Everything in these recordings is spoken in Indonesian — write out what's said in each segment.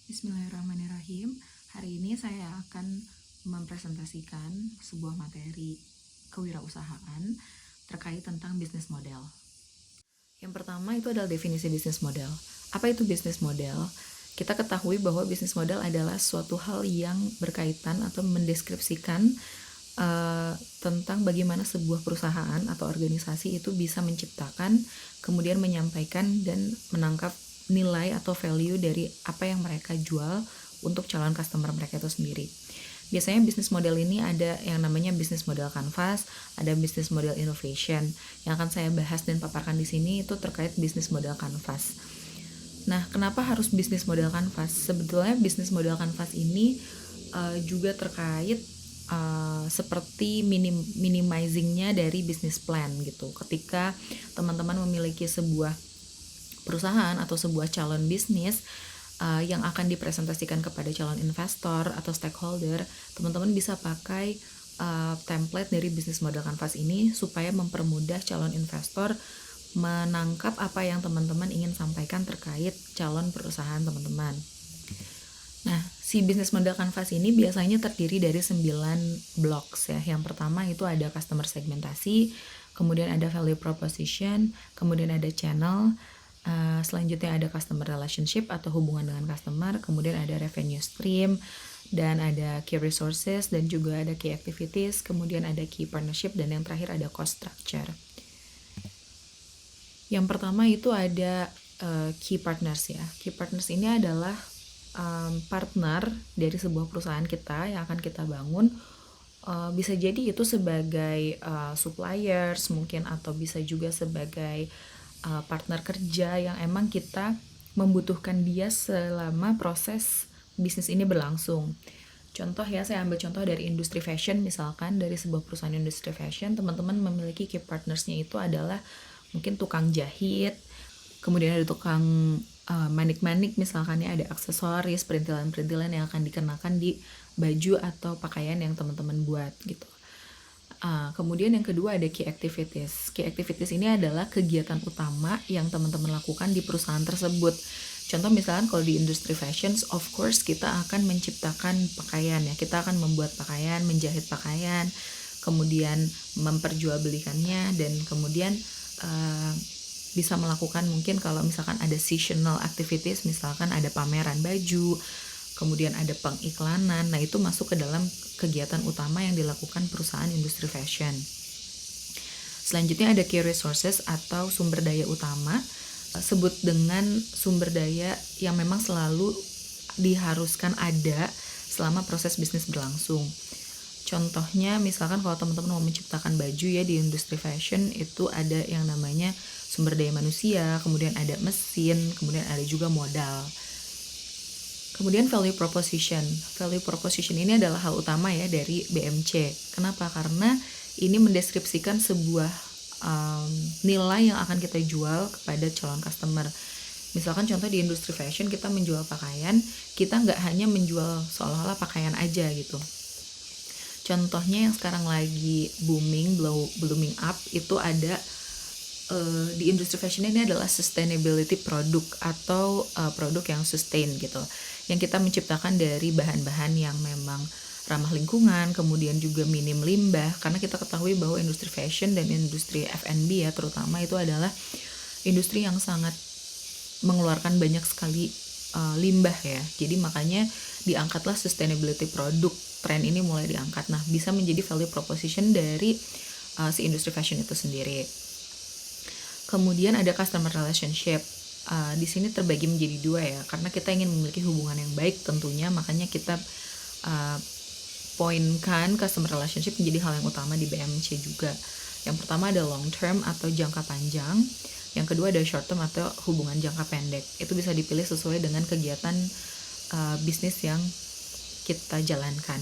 Bismillahirrahmanirrahim. Hari ini saya akan mempresentasikan sebuah materi kewirausahaan terkait tentang bisnis model. Yang pertama itu adalah definisi bisnis model. Apa itu bisnis model? Kita ketahui bahwa bisnis model adalah suatu hal yang berkaitan atau mendeskripsikan tentang bagaimana sebuah perusahaan atau organisasi itu bisa menciptakan, kemudian menyampaikan dan menangkap nilai atau value dari apa yang mereka jual untuk calon customer mereka itu sendiri. Biasanya bisnis model ini ada yang namanya bisnis model canvas, ada bisnis model innovation. Yang akan saya bahas dan paparkan di sini itu terkait bisnis model canvas. Nah, kenapa harus bisnis model canvas? Sebetulnya bisnis model canvas ini juga terkait seperti minimizingnya dari bisnis plan gitu. Ketika teman-teman memiliki sebuah perusahaan atau sebuah calon bisnis yang akan dipresentasikan kepada calon investor atau stakeholder, teman-teman bisa pakai template dari bisnis model canvas ini supaya mempermudah calon investor menangkap apa yang teman-teman ingin sampaikan terkait calon perusahaan teman-teman. Nah, si bisnis model canvas ini biasanya terdiri dari 9 blocks ya. Yang pertama itu ada customer segmentasi, kemudian ada value proposition, kemudian ada channel, selanjutnya ada customer relationship atau hubungan dengan customer, kemudian ada revenue stream, dan ada key resources, dan juga ada key activities, kemudian ada key partnership, dan yang terakhir ada cost structure. Yang pertama itu ada key partners ya. Key partners ini adalah partner dari sebuah perusahaan kita yang akan kita bangun. Bisa jadi itu sebagai suppliers mungkin, atau bisa juga sebagai partner kerja yang emang kita membutuhkan dia selama proses bisnis ini berlangsung. Contoh ya, saya ambil contoh dari industri fashion misalkan. Dari sebuah perusahaan industri fashion, teman-teman memiliki key partnersnya itu adalah mungkin tukang jahit, kemudian ada tukang manik-manik misalkan ya, ada aksesoris, perintilan-perintilan yang akan dikenakan di baju atau pakaian yang teman-teman buat gitu. Kemudian yang kedua ada key activities. Key activities ini adalah kegiatan utama yang teman-teman lakukan di perusahaan tersebut. Contoh misalkan kalau di industri fashion, of course kita akan menciptakan pakaian ya. Kita akan membuat pakaian, menjahit pakaian, kemudian memperjualbelikannya, dan kemudian bisa melakukan mungkin kalau misalkan ada seasonal activities, misalkan ada pameran baju, kemudian ada pengiklanan. Nah, itu masuk ke dalam kegiatan utama yang dilakukan perusahaan industri fashion. Selanjutnya ada key resources atau sumber daya utama. Sebut dengan sumber daya yang memang selalu diharuskan ada selama proses bisnis berlangsung. Contohnya misalkan kalau teman-teman mau menciptakan baju ya di industri fashion, itu ada yang namanya sumber daya manusia, kemudian ada mesin, kemudian ada juga modal. Kemudian value proposition. Value proposition ini adalah hal utama ya dari BMC. Kenapa? Karena ini mendeskripsikan sebuah nilai yang akan kita jual kepada calon customer. Misalkan contoh di industri fashion, kita menjual pakaian, kita nggak hanya menjual seolah-olah pakaian aja gitu. Contohnya yang sekarang lagi blooming up itu ada di industri fashion ini adalah sustainability product atau produk yang sustain gitu, yang kita menciptakan dari bahan-bahan yang memang ramah lingkungan, kemudian juga minim limbah, karena kita ketahui bahwa industri fashion dan industri F&B ya terutama itu adalah industri yang sangat mengeluarkan banyak sekali limbah ya. Jadi makanya diangkatlah sustainability product, tren ini mulai diangkat. Nah, bisa menjadi value proposition dari si industri fashion itu sendiri. Kemudian ada customer relationship. Di sini terbagi menjadi dua ya, karena kita ingin memiliki hubungan yang baik tentunya, makanya kita poinkan customer relationship menjadi hal yang utama di BMC juga. Yang pertama ada long term atau jangka panjang, yang kedua ada short term atau hubungan jangka pendek. Itu bisa dipilih sesuai dengan kegiatan bisnis yang kita jalankan.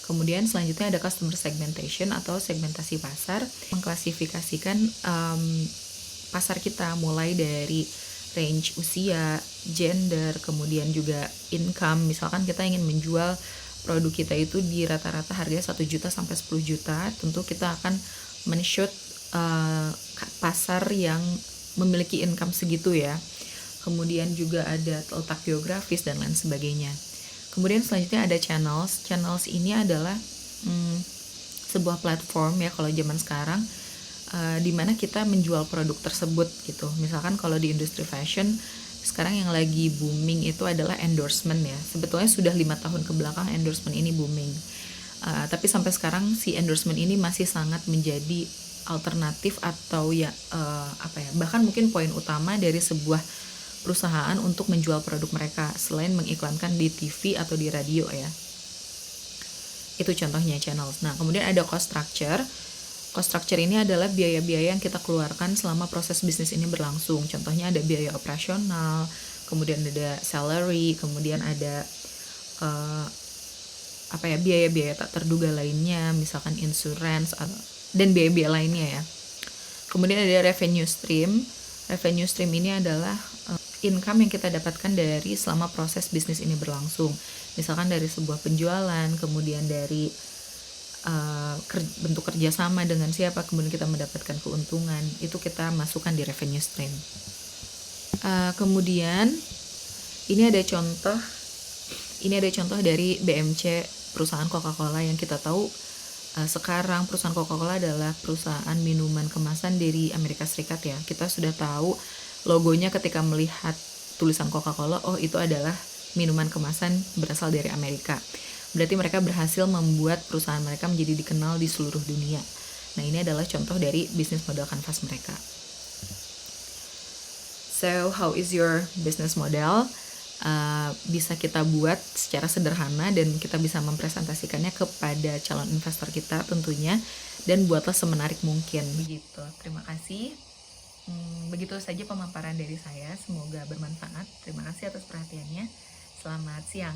Kemudian selanjutnya ada customer segmentation atau segmentasi pasar, mengklasifikasikan pasar kita mulai dari range usia, gender, kemudian juga income. Misalkan kita ingin menjual produk kita itu di rata-rata harganya 1 juta sampai 10 juta, tentu kita akan men-shoot pasar yang memiliki income segitu ya. kemudian juga ada letak geografis dan lain sebagainya. Kemudian selanjutnya ada channels. Channels ini adalah sebuah platform ya kalau zaman sekarang, di mana kita menjual produk tersebut gitu. Misalkan kalau di industri fashion sekarang yang lagi booming itu adalah endorsement ya. Sebetulnya sudah 5 tahun ke belakang endorsement ini booming. Tapi sampai sekarang si endorsement ini masih sangat menjadi alternatif atau ya bahkan mungkin poin utama dari sebuah perusahaan untuk menjual produk mereka selain mengiklankan di TV atau di radio ya. Itu contohnya channels. Nah, kemudian ada cost structure. Cost structure ini adalah biaya-biaya yang kita keluarkan selama proses bisnis ini berlangsung. Contohnya ada biaya operasional, kemudian ada salary, kemudian ada biaya-biaya tak terduga lainnya, misalkan insurance dan biaya-biaya lainnya ya. Kemudian ada revenue stream. Revenue stream ini adalah income yang kita dapatkan dari selama proses bisnis ini berlangsung. Misalkan dari sebuah penjualan, kemudian dari bentuk kerjasama dengan siapa, kemudian kita mendapatkan keuntungan, itu kita masukkan di revenue stream. Kemudian ini ada contoh dari BMC, perusahaan Coca-Cola yang kita tahu sekarang perusahaan Coca-Cola adalah perusahaan minuman kemasan dari Amerika Serikat ya. Kita sudah tahu logonya ketika melihat tulisan Coca-Cola, oh itu adalah minuman kemasan berasal dari Amerika. Berarti mereka berhasil membuat perusahaan mereka menjadi dikenal di seluruh dunia. Nah, ini adalah contoh dari bisnis model kanvas mereka. So, how is your business model? Bisa kita buat secara sederhana dan kita bisa mempresentasikannya kepada calon investor kita tentunya, dan buatlah semenarik mungkin. Begitu, terima kasih. Begitu saja pemaparan dari saya, semoga bermanfaat. Terima kasih atas perhatiannya. Selamat siang.